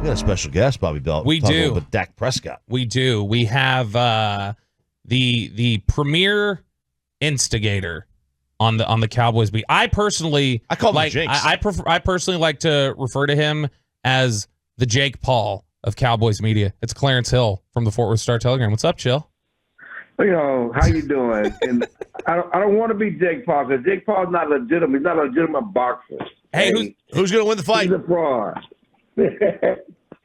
got a special guest, Bobby Belt. We do. With Dak Prescott. We do. We have the premier instigator on the Cowboys beat. I call him Jinx. I personally like to refer to him as the Jake Paul of Cowboys media. It's Clarence Hill from the Fort Worth Star-Telegram. What's up, Chill? How you doing? And I don't want to be Jake Paul because Jake Paul's not legitimate. He's not a legitimate boxer. Hey, who's going to win the fight? He's a fraud.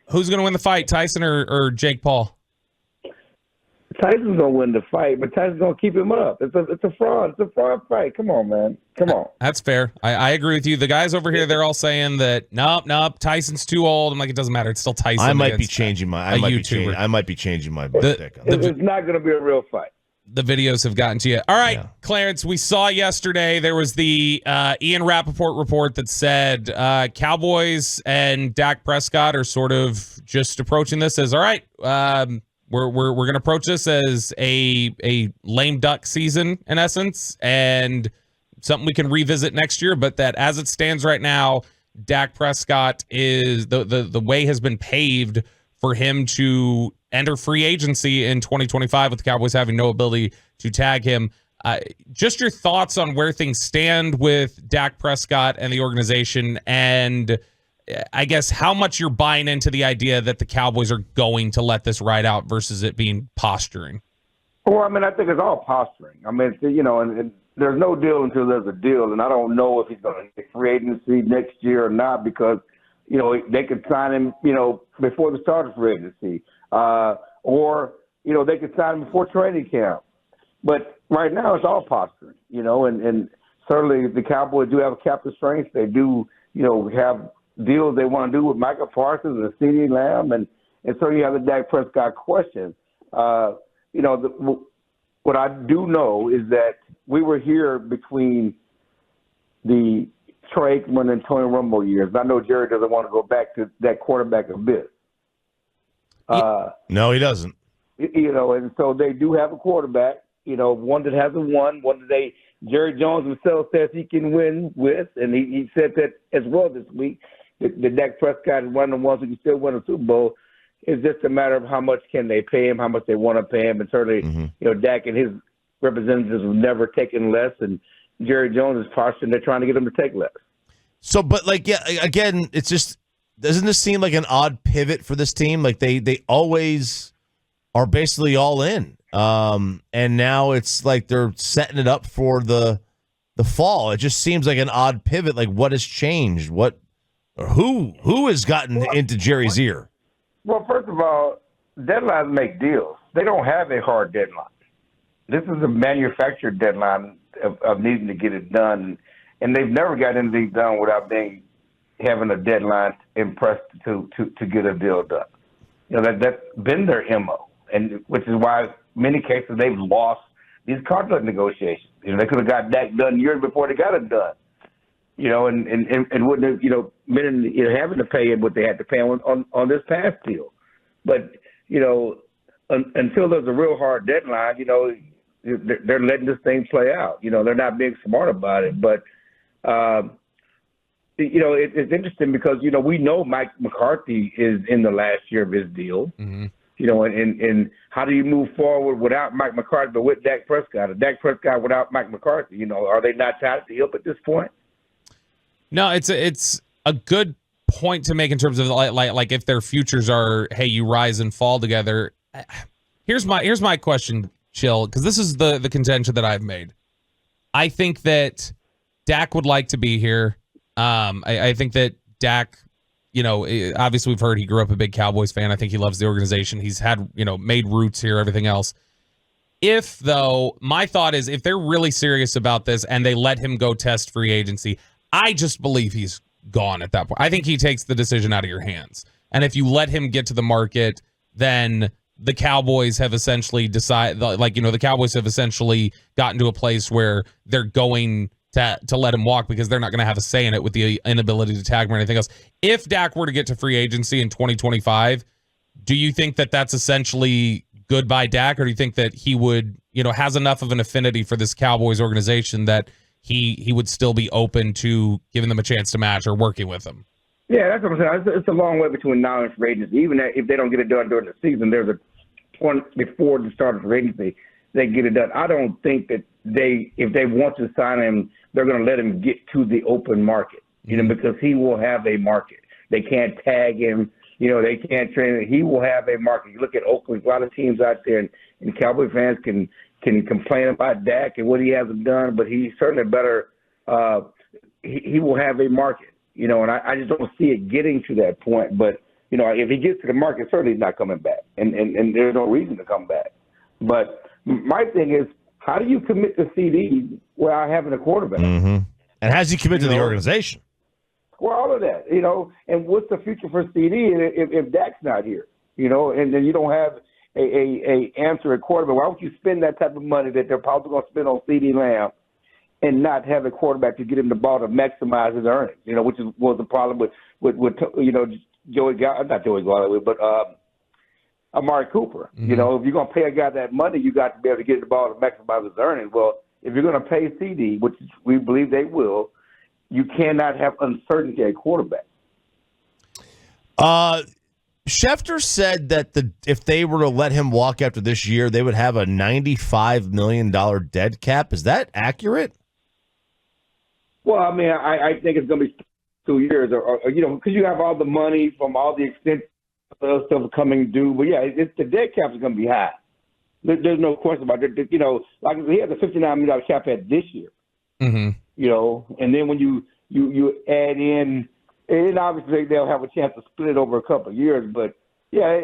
Who's going to win the fight, Tyson or Jake Paul? Tyson's going to win the fight, but Tyson's going to keep him up. It's a fraud. It's a fraud fight. Come on, man. Come on. That's fair. I agree with you. The guys over here, they're all saying that, nope, Tyson's too old. I'm like, it doesn't matter. It's still Tyson. I might be changing my pick on it's not going to be a real fight. The videos have gotten to you. All right, yeah. Clarence, we saw yesterday there was the Ian Rappaport report that said Cowboys and Dak Prescott are sort of just approaching this as, all right, we're going to approach this as a lame duck season in essence and something we can revisit next year, but that as it stands right now, Dak Prescott is the way has been paved for him to enter free agency in 2025 with the Cowboys having no ability to tag him. Just your thoughts on where things stand with Dak Prescott and the organization, and I guess how much you're buying into the idea that the Cowboys are going to let this ride out versus it being posturing. Well, I mean, I think it's all posturing. I mean, and there's no deal until there's a deal, and I don't know if he's going to get free agency next year or not because, they could sign him, before the start of free agency. Or they could sign him before training camp. But right now it's all posturing, and certainly the Cowboys do have a cap constraints. They do, have deals they want to do with Micah Parsons and CeeDee Lamb, and so you have the Dak Prescott question. What I do know is that we were here between the Trey Aikman and Tony Romo years. And I know Jerry doesn't want to go back to that quarterback abyss. No, he doesn't. And so they do have a quarterback, one that hasn't won, one that Jerry Jones himself says he can win with, and he said that as well this week, that Dak Prescott is one of the ones who can still win a Super Bowl. It's just a matter of how much can they pay him, how much they want to pay him, and certainly, Dak and his representatives have never taken less, and Jerry Jones is posturing they're trying to get him to take less. So, but again, it's just, doesn't this seem like an odd pivot for this team? Like they always are basically all in. And now it's like they're setting it up for the fall. It just seems like an odd pivot. Like what has changed? Who has gotten into Jerry's ear? Well, first of all, deadlines make deals. They don't have a hard deadline. This is a manufactured deadline of needing to get it done. And they've never got anything done without having a deadline impressed to get a deal done. That's been their MO, and which is why many cases they've lost these contract negotiations. They could have got that done years before they got it done. And wouldn't have been having to pay him what they had to pay on this past deal. But until there's a real hard deadline, they're letting this thing play out. They're not being smart about it, but. It's interesting because, we know Mike McCarthy is in the last year of his deal, and how do you move forward without Mike McCarthy, but with Dak Prescott? Or Dak Prescott without Mike McCarthy, are they not tied at the hip at this point? No, it's a good point to make in terms of like if their futures are, hey, you rise and fall together. Here's my question, Chill, because this is the contention that I've made. I think that Dak would like to be here. I think that Dak, obviously we've heard he grew up a big Cowboys fan. I think he loves the organization. He's had, made roots here, everything else. My thought is if they're really serious about this and they let him go test free agency, I just believe he's gone at that point. I think he takes the decision out of your hands. And if you let him get to the market, then the Cowboys have essentially the Cowboys have essentially gotten to a place where they're going to let him walk because they're not going to have a say in it with the inability to tag him or anything else. If Dak were to get to free agency in 2025, do you think that that's essentially goodbye Dak, or do you think that he would, has enough of an affinity for this Cowboys organization that he would still be open to giving them a chance to match or working with them? Yeah, that's what I'm saying. It's a long way between now and free agency. Even if they don't get it done during the season, there's a point before the start of free agency they get it done. I don't think that if they want to sign him, they're going to let him get to the open market, because he will have a market. They can't tag him. They can't train him. He will have a market. You look at Oakland, a lot of teams out there, and Cowboy fans can complain about Dak and what he hasn't done, but he's certainly better. He will have a market, and I just don't see it getting to that point. But, if he gets to the market, certainly he's not coming back, and there's no reason to come back. But my thing is, how do you commit to CD without having a quarterback? Mm-hmm. And has he committed to the organization? Well, all of that, and what's the future for CD if Dak's not here, and then you don't have a answer at quarterback. Why don't you spend that type of money that they're probably going to spend on CD Lamb and not have a quarterback to get him the ball to maximize his earnings, which was the problem with not Joey Galloway, but Amari Cooper. Mm-hmm. If you're going to pay a guy that money, you got to be able to get the ball to maximize his earnings. Well, if you're going to pay CD, which we believe they will, you cannot have uncertainty at quarterback. Schefter said that if they were to let him walk after this year, they would have a $95 million dead cap. Is that accurate? Well, I mean, I think it's going to be 2 years, or because you have all the money from all the extent of stuff coming due. But yeah, the dead cap is going to be high. There's no question about it. Like he has a $59 million cap at this year. Mm-hmm. And then when you add in, and obviously they'll have a chance to split it over a couple of years. But yeah,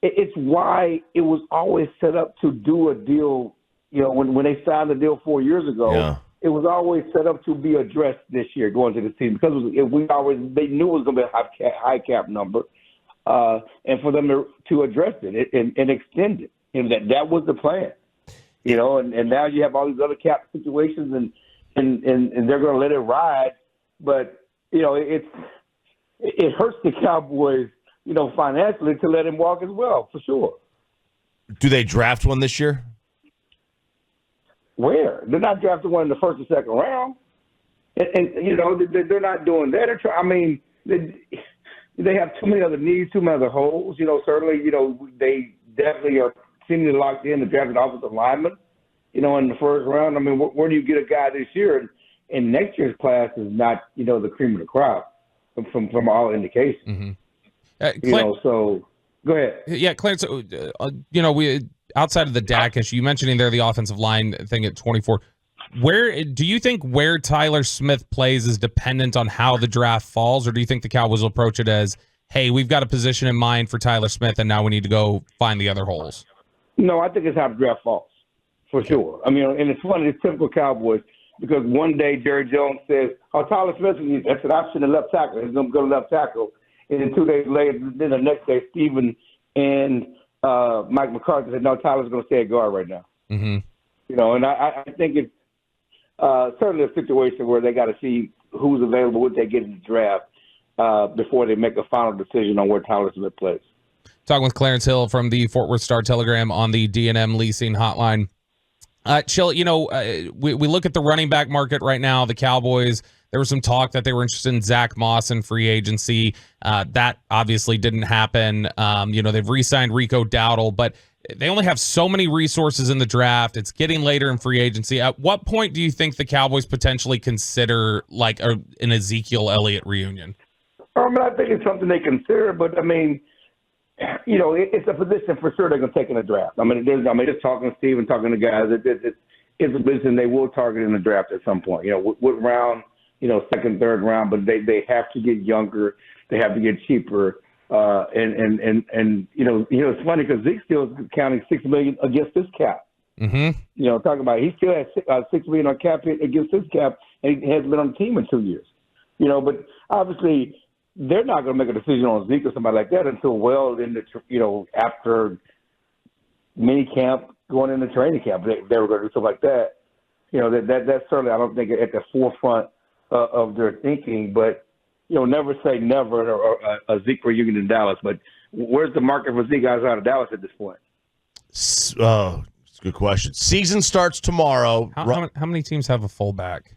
it's why it was always set up to do a deal. When they signed the deal 4 years ago, it was always set up to be addressed this year going to the season because they knew it was going to be a high cap number, and for them to address it and extend it, and that was the plan. And now you have all these other cap situations, and they're going to let it ride. But it hurts the Cowboys, financially to let him walk as well, for sure. Do they draft one this year? Where? They're not drafting one in the first or second round, and they're not doing that. They have too many other needs, too many other holes. Certainly, they definitely are seemingly locked in to draft an offensive lineman, in the first round. I mean, where do you get a guy this year? And next year's class is not, the cream of the crop from all indications. Mm-hmm. So go ahead. Yeah, Clarence, we outside of the Dak issue, you mentioning there the offensive line thing at 24. Where do you think where Tyler Smith plays is dependent on how the draft falls, or do you think the Cowboys will approach it as, hey, we've got a position in mind for Tyler Smith, and now we need to go find the other holes? No, I think it's how the draft falls, for sure. I mean, and it's funny, it's typical Cowboys, because one day Jerry Jones says, Tyler Smith, that's an option at left tackle. He's going to go to left tackle. And then 2 days later, then the next day, Stephen and Mike McCarthy said, no, Tyler's going to stay at guard right now. Mm-hmm. And I think it's certainly a situation where they got to see who's available, what they get in the draft before they make a final decision on where Tyler Smith plays. Talking with Clarence Hill from the Fort Worth Star-Telegram on the D&M leasing hotline. Chill, we look at the running back market right now. The Cowboys, there was some talk that they were interested in Zach Moss in free agency. That obviously didn't happen. They've re-signed Rico Dowdle, but they only have so many resources in the draft. It's getting later in free agency. At what point do you think the Cowboys potentially consider like an Ezekiel Elliott reunion? I think it's something they consider, but it's a position for sure they're going to take in the draft. Just talking to Steve and talking to guys, it's a position they will target in the draft at some point. What round, second, third round, but they have to get younger. They have to get cheaper. It's funny because Zeke still is counting $6 million against his cap. Mm-hmm. Talking about he still has $6 million on cap hit against his cap, and he hasn't been on the team in 2 years. But obviously they're not going to make a decision on Zeke or somebody like that until well into after mini camp, going into training camp. They were going to do something like that. That's certainly I don't think at the forefront of their thinking, but. Never say never or a Zeke reunion in Dallas. But where's the market for Zeke outside of Dallas at this point? It's a good question. Season starts tomorrow. How many teams have a fullback?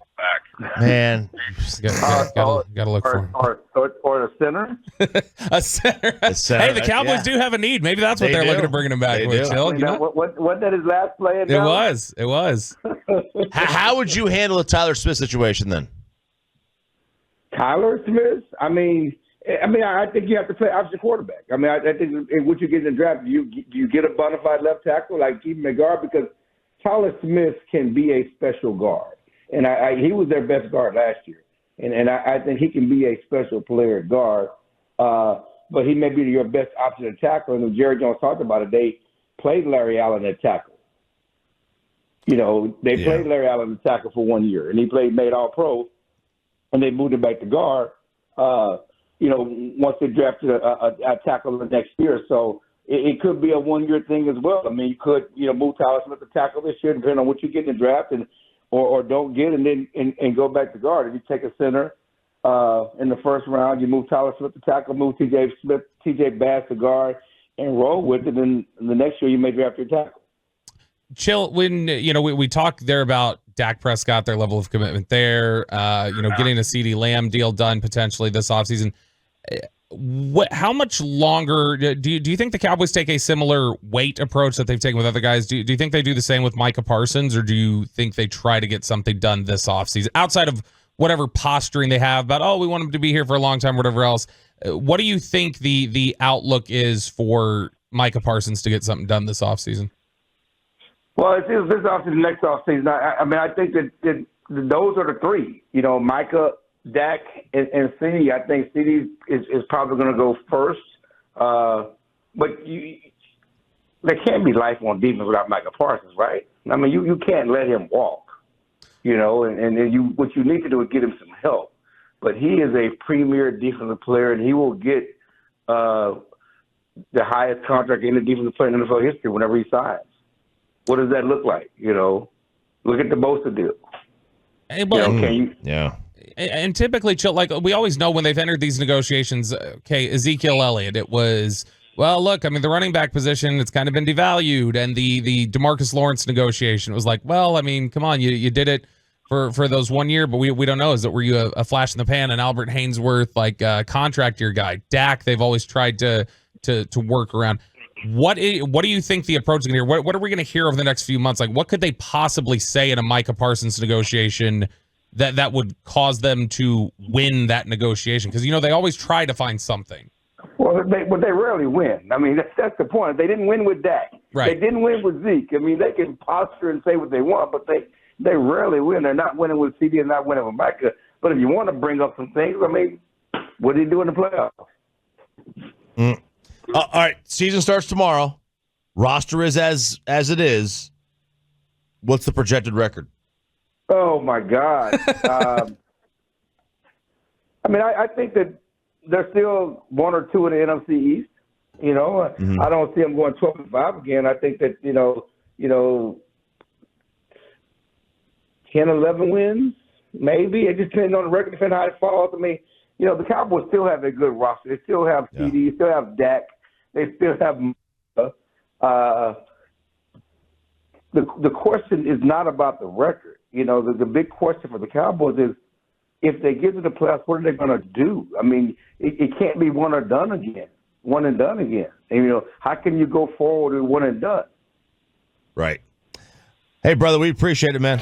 Man, gotta look for him. Or a center. A center. center. Hey, the Cowboys do have a need. Maybe that's what they're looking to bring him back with. Chill, Wasn't that his last play? It was. It was. How would you handle the Tyler Smith situation then? Tyler Smith? I think you have to play opposite quarterback. I think what you get in the draft, you get a bona fide left tackle like Keith McGuard, because Tyler Smith can be a special guard. And he was their best guard last year. And I think he can be a special player guard. But he may be your best option at tackle. And when Jerry Jones talked about it, they played Larry Allen at tackle. They played Larry Allen at tackle for 1 year. And he made all-pro. And they moved him back to guard, once they drafted a tackle the next year. So it could be a 1 year thing as well. You could, move Tyler Smith to tackle this year, depending on what you get in the draft, or don't get, and then and go back to guard. If you take a center in the first round, you move Tyler Smith to tackle, move TJ Bass to guard, and roll with it. And the next year, you may draft your tackle. Chill, when we talked there about Dak Prescott, their level of commitment there, getting a CeeDee Lamb deal done potentially this offseason. How much longer do you think the Cowboys take a similar wait approach that they've taken with other guys? Do you think they do the same with Micah Parsons, or do you think they try to get something done this offseason outside of whatever posturing they have about, we want him to be here for a long time, whatever else? What do you think the outlook is for Micah Parsons to get something done this offseason? Well, it's this offseason, next offseason. I think that those are the three. Micah, Dak, and CeeDee. I think CeeDee is probably going to go first. But there can't be life on defense without Micah Parsons, right? You can't let him walk. And what you need to do is get him some help. But he is a premier defensive player, and he will get the highest contract in the defensive player in NFL history whenever he signs. What does that look like? Look at the Bosa deal. Hey, but, can you? Yeah. And typically, we always know when they've entered these negotiations, Ezekiel Elliott, it was, look, the running back position, it's kind of been devalued. And the DeMarcus Lawrence negotiation was like, come on, you did it for those 1 year, but we don't know. Were you a flash in the pan, an Albert Hainsworth, contract year guy? Dak, they've always tried to work around. What do you think the approach is going to hear? What are we going to hear over the next few months? What could they possibly say in a Micah Parsons negotiation that would cause them to win that negotiation? Because, they always try to find something. Well, they rarely win. That's the point. They didn't win with Dak. Right. They didn't win with Zeke. They can posture and say what they want, but they rarely win. They're not winning with CD and not winning with Micah. But if you want to bring up some things, what did he do in the playoffs? All right, season starts tomorrow. Roster is as it is. What's the projected record? Oh my God! I think that they're still 1 or 2 in the NFC East. I don't see them going 12-5 again. I think that 10, 11 wins, maybe. It just depends on the record, depending on how it falls. The Cowboys still have a good roster. They still have CD, still have Dak. They still have the question is not about the record. The big question for the Cowboys is, if they get to the playoffs, what are they going to do? It can't be one and done again. And, how can you go forward with one and done? Right. Hey, brother, we appreciate it, man.